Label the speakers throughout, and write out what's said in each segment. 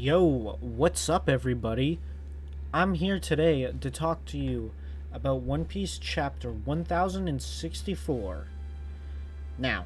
Speaker 1: Yo, what's up, everybody? I'm here today to talk to you about One Piece chapter 1064. Now,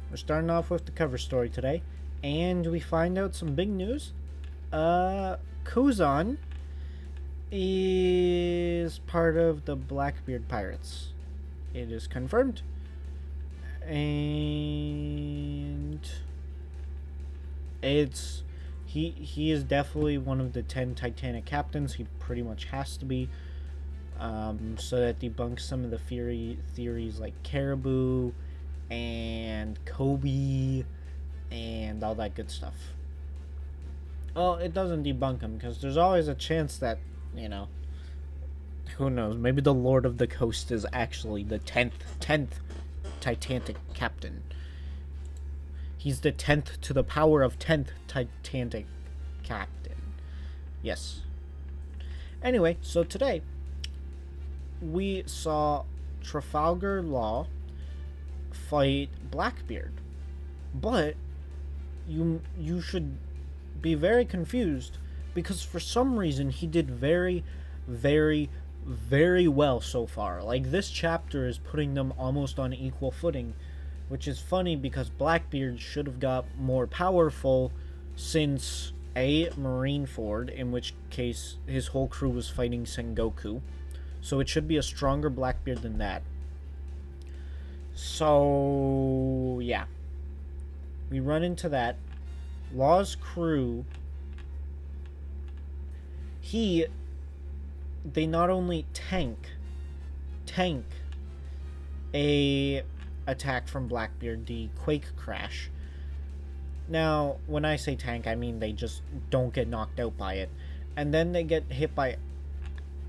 Speaker 1: we're starting off with the cover story today, and we find out some big news. Kuzan is part of the Blackbeard Pirates. It is confirmed. And he is definitely one of the 10 Titanic captains. He pretty much has to be. So that debunks some of the theories like Caribou and Kobe and all that good stuff. Well, it doesn't debunk him because there's always a chance that, who knows, maybe the Lord of the Coast is actually the 10th Titanic captain. He's the 10th to the power of 10th Titanic captain. Yes. Anyway, so today we saw Trafalgar Law fight Blackbeard. But you should be very confused because for some reason he did very, very, very well so far. Like, this chapter is putting them almost on equal footing, which is funny because Blackbeard should have got more powerful since Marineford, in which case his whole crew was fighting Sengoku. So it should be a stronger Blackbeard than that. So, yeah. We run into that. Law's crew, they not only tank a attack from Blackbeard, the Quake Crash. Now, when I say tank, I mean they just don't get knocked out by it. And then they get hit by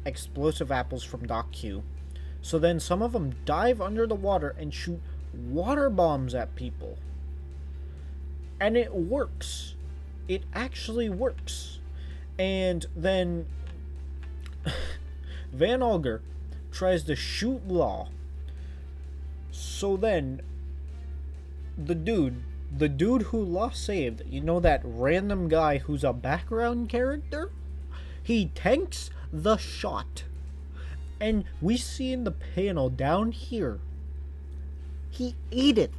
Speaker 1: explosive apples from Doc Q. So then some of them dive under the water and shoot water bombs at people. And it works. It actually works. And then Van Auger tries to shoot Law. So then the dude who Law saved, that random guy who's a background character, he tanks the shot. And we see in the panel down here, he ate it.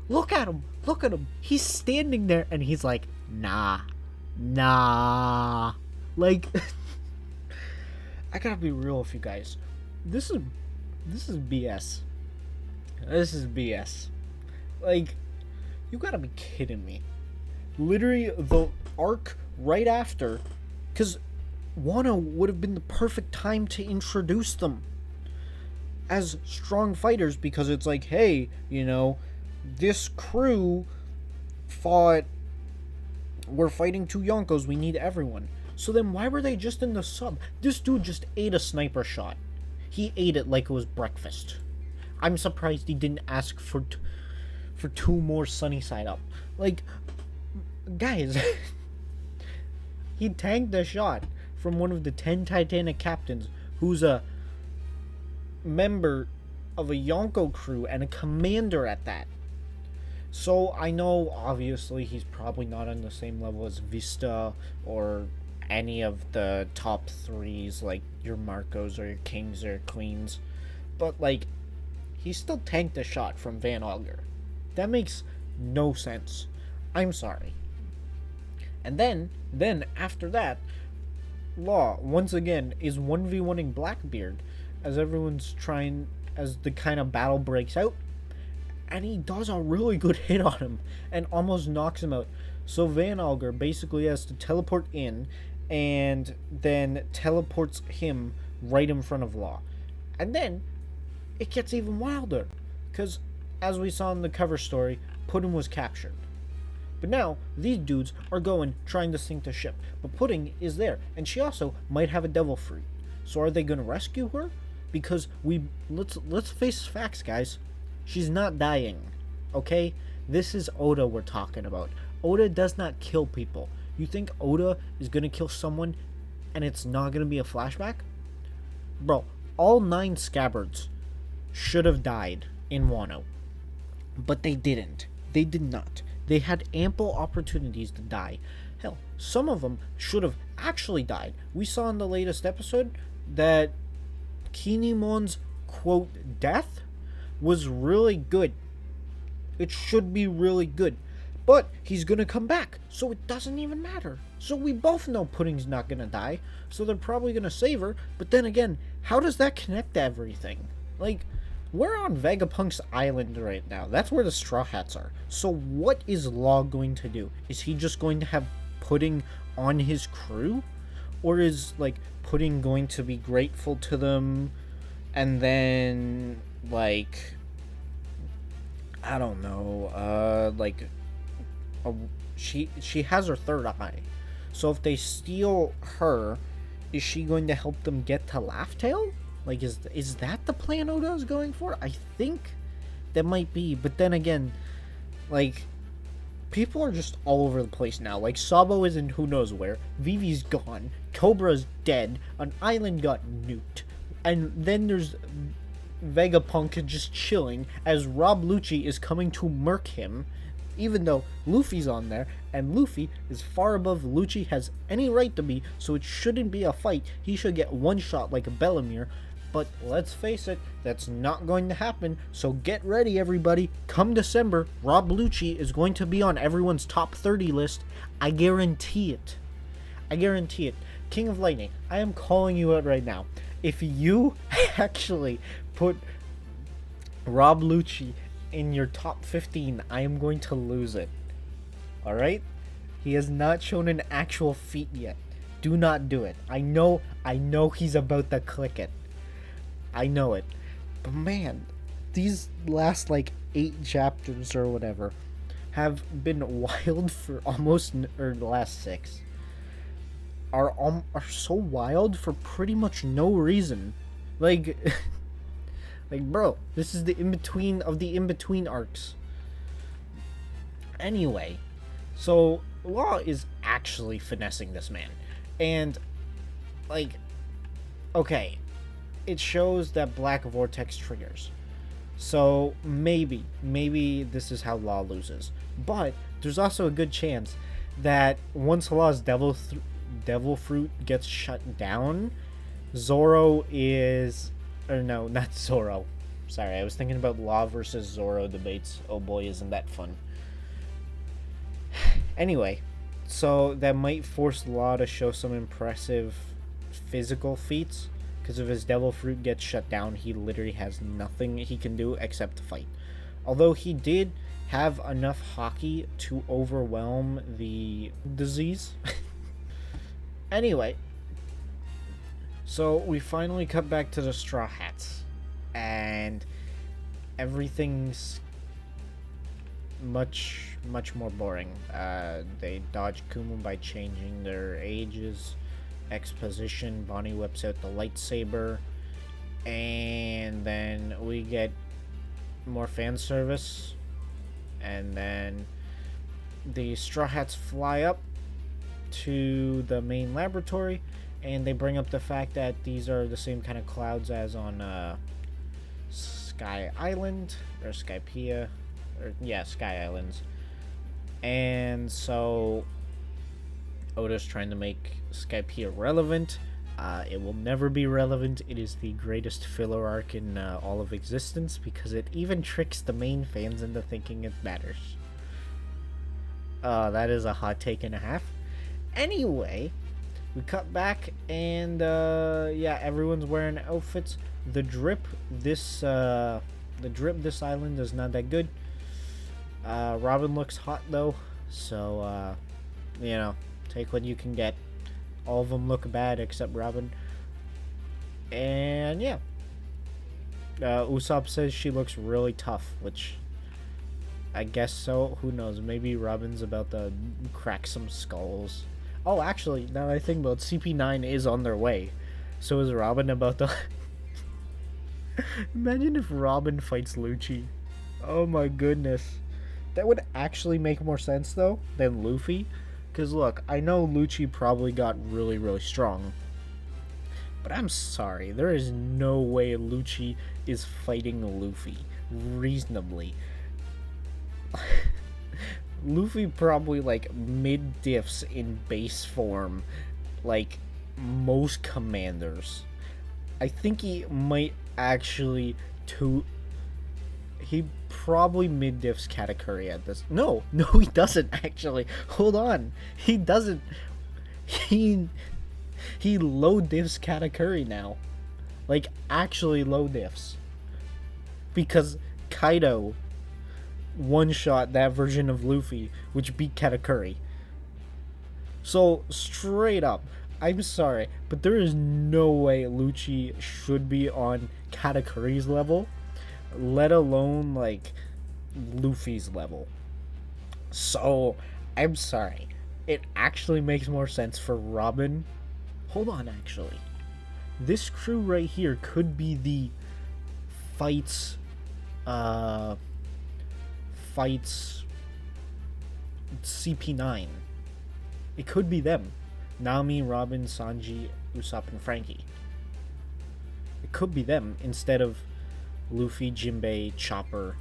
Speaker 1: Look at him. He's standing there and he's like, nah. Like, I gotta be real with you guys. This is BS. This is BS. Like, you gotta be kidding me. Literally, the arc right after, because Wano would have been the perfect time to introduce them as strong fighters, because it's like, hey, this crew we're fighting two Yonkos, we need everyone. So then why were they just in the sub? This dude just ate a sniper shot. He ate it like it was breakfast. I'm surprised he didn't ask for two more sunny side up. Like, guys, he tanked the shot from one of the 10 Titanic captains who's a member of a Yonko crew and a commander at that. So I know obviously he's probably not on the same level as Vista or any of the top threes like your Marcos or your Kings or Queens. But like, he still tanked a shot from Van Auger. That makes no sense. I'm sorry. And then after that, Law once again is 1v1ing Blackbeard as the kind of battle breaks out, and he does a really good hit on him and almost knocks him out. So Van Auger basically has to teleport in and then teleports him right in front of Law. And then it gets even wilder because, as we saw in the cover story, Puddin was captured. But now these dudes are trying to sink the ship. But Pudding is there, and she also might have a devil fruit. So are they going to rescue her? Because let's face facts, guys. She's not dying. Okay? This is Oda we're talking about. Oda does not kill people. You think Oda is going to kill someone and it's not going to be a flashback? Bro, all 9 scabbards should have died in Wano. But they didn't. They did not. They had ample opportunities to die. Hell, some of them should have actually died. We saw in the latest episode that Kinemon's quote death was really good. It should be really good. But he's gonna come back, so it doesn't even matter. So we both know Pudding's not gonna die, so they're probably gonna save her. But then again, how does that connect to everything? Like, we're on Vegapunk's island right now. That's where the Straw Hats are. So what is Law going to do? Is he just going to have Pudding on his crew? Or is, like, Pudding going to be grateful to them, and then, like, I don't know, she has her third eye. So if they steal her, is she going to help them get to Laugh Tale? Like, is that the plan Oda is going for? I think that might be, but then again, like, people are just all over the place now. Like, Sabo is in who knows where, Vivi's gone, Cobra's dead, an island got nuked, and then there's Vegapunk just chilling as Rob Lucci is coming to murk him, even though Luffy's on there, and Luffy is far above Lucci has any right to be, so it shouldn't be a fight. He should get one shot like a Bellemere, but let's face it, that's not going to happen, so get ready everybody. Come December, Rob Lucci is going to be on everyone's top 30 list. I guarantee it. I guarantee it. King of Lightning, I am calling you out right now. If you actually put Rob Lucci in your top 15, I am going to lose it. Alright? He has not shown an actual feat yet. Do not do it. I know he's about to click it. I know it. But man, these last like 8 chapters or whatever have been wild for almost, or the last 6 are so wild for pretty much no reason. Like like, bro, this is the in-between of the in-between arcs. Anyway, so Law is actually finessing this man. And, like, okay, it shows that Black Vortex triggers. So, maybe this is how Law loses. But, there's also a good chance that once Law's Devil Fruit gets shut down, Zoro is... Or no, not Zoro. Sorry, I was thinking about Law versus Zoro debates. Oh boy, isn't that fun. Anyway, so that might force Law to show some impressive physical feats. Because if his Devil Fruit gets shut down, he literally has nothing he can do except fight. Although he did have enough hockey to overwhelm the disease. Anyway, so we finally cut back to the Straw Hats, and everything's much more boring. They dodge Kumu by changing their ages. Exposition, Bonnie whips out the lightsaber, and then we get more fan service, and then the Straw Hats fly up to the main laboratory, and they bring up the fact that these are the same kind of clouds as on Sky Island, or Skypiea, or yeah, Sky Islands. And so Oda's trying to make Skypiea relevant. It will never be relevant. It is the greatest filler arc in all of existence, because it even tricks the main fans into thinking it matters. That is a hot take and a half. Anyway, we cut back, and yeah, everyone's wearing outfits. The drip this island is not that good. Robin looks hot though, so you know, take what you can get. All of them look bad except Robin. And yeah, Usopp says she looks really tough, which I guess so. Who knows? Maybe Robin's about to crack some skulls. Oh, actually, now that I think about it, CP9 is on their way. So is Robin about to... Imagine if Robin fights Lucci. Oh my goodness. That would actually make more sense, though, than Luffy. Because, look, I know Lucci probably got really, really strong. But I'm sorry, there is no way Lucci is fighting Luffy reasonably. Luffy probably like mid diffs in base form, like most commanders. I think he might actually to. He probably mid diffs Katakuri at this. No, he doesn't actually. Hold on, he doesn't. He low diffs Katakuri now, like actually low diffs, because Kaido one shot that version of Luffy, which beat Katakuri. So straight up, I'm sorry, but there is no way Lucci should be on Katakuri's level, let alone like Luffy's level. So I'm sorry. It actually makes more sense for Robin. Hold on, actually. This crew right here could be the fights fights CP9. It could be them. Nami, Robin, Sanji, Usopp, and Frankie. It could be them instead of Luffy, Jinbei, Chopper.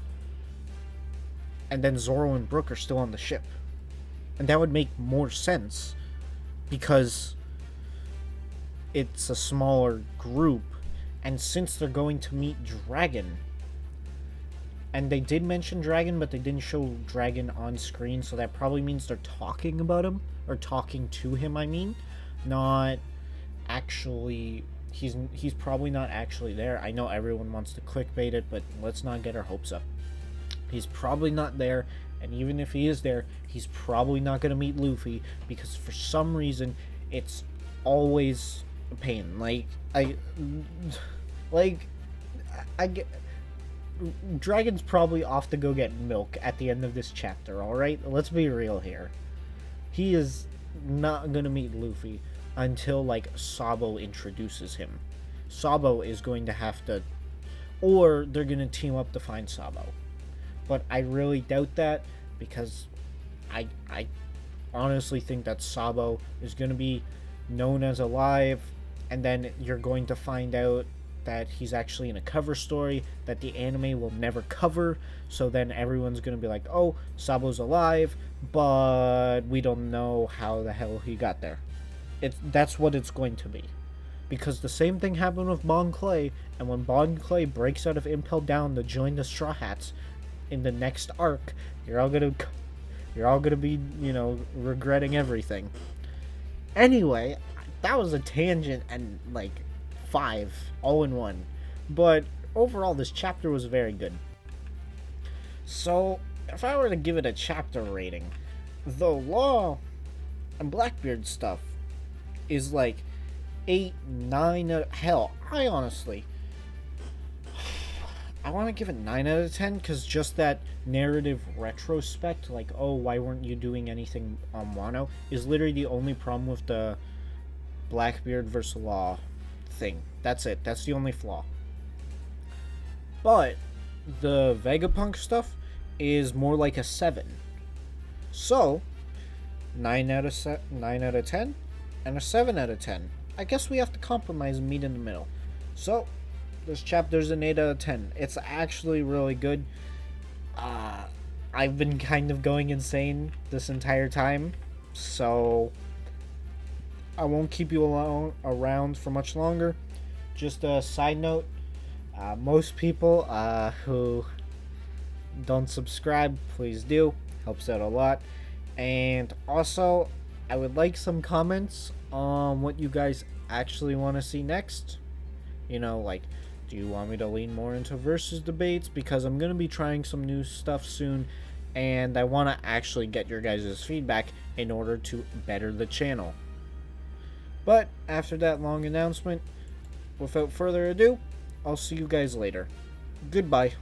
Speaker 1: And then Zoro and Brook are still on the ship. And that would make more sense because it's a smaller group. And since they're going to meet Dragon, and they did mention Dragon, but they didn't show Dragon on screen, so that probably means they're talking about him, or talking to him, I mean. Not actually, he's probably not actually there. I know everyone wants to clickbait it, but let's not get our hopes up. He's probably not there, and even if he is there, he's probably not going to meet Luffy, because for some reason, it's always a pain. I get... Dragon's probably off to go get milk at the end of this chapter, alright? Let's be real here. He is not gonna meet Luffy until, like, Sabo introduces him. Sabo is going to have to... Or they're gonna team up to find Sabo. But I really doubt that, because I honestly think that Sabo is gonna be known as alive, and then you're going to find out that he's actually in a cover story that the anime will never cover, so then everyone's gonna be like, oh, Sabo's alive, but we don't know how the hell he got there. That's what it's going to be. Because the same thing happened with Bon Clay, and when Bon Clay breaks out of Impel Down to join the Straw Hats in the next arc, you're all gonna be, regretting everything. Anyway, that was a tangent and, like, 5 all in one, but overall this chapter was very good. So if I were to give it a chapter rating, the Law and Blackbeard stuff is like 8, 9, hell, I honestly I want to give it 9 out of 10, because just that narrative retrospect, like, oh, why weren't you doing anything on Wano, is literally the only problem with the Blackbeard versus Law thing. That's it. That's the only flaw. But the Vegapunk stuff is more like a 7. So 9 out of 10 and a 7 out of 10. I guess we have to compromise and meet in the middle. So this chapter's an 8 out of 10. It's actually really good. I've been kind of going insane this entire time, so I won't keep you around for much longer. Just a side note, most people who don't subscribe, please do. Helps out a lot. And also, I would like some comments on what you guys actually want to see next. Like, do you want me to lean more into versus debates? Because I'm going to be trying some new stuff soon, and I want to actually get your guys' feedback in order to better the channel. But after that long announcement, without further ado, I'll see you guys later. Goodbye.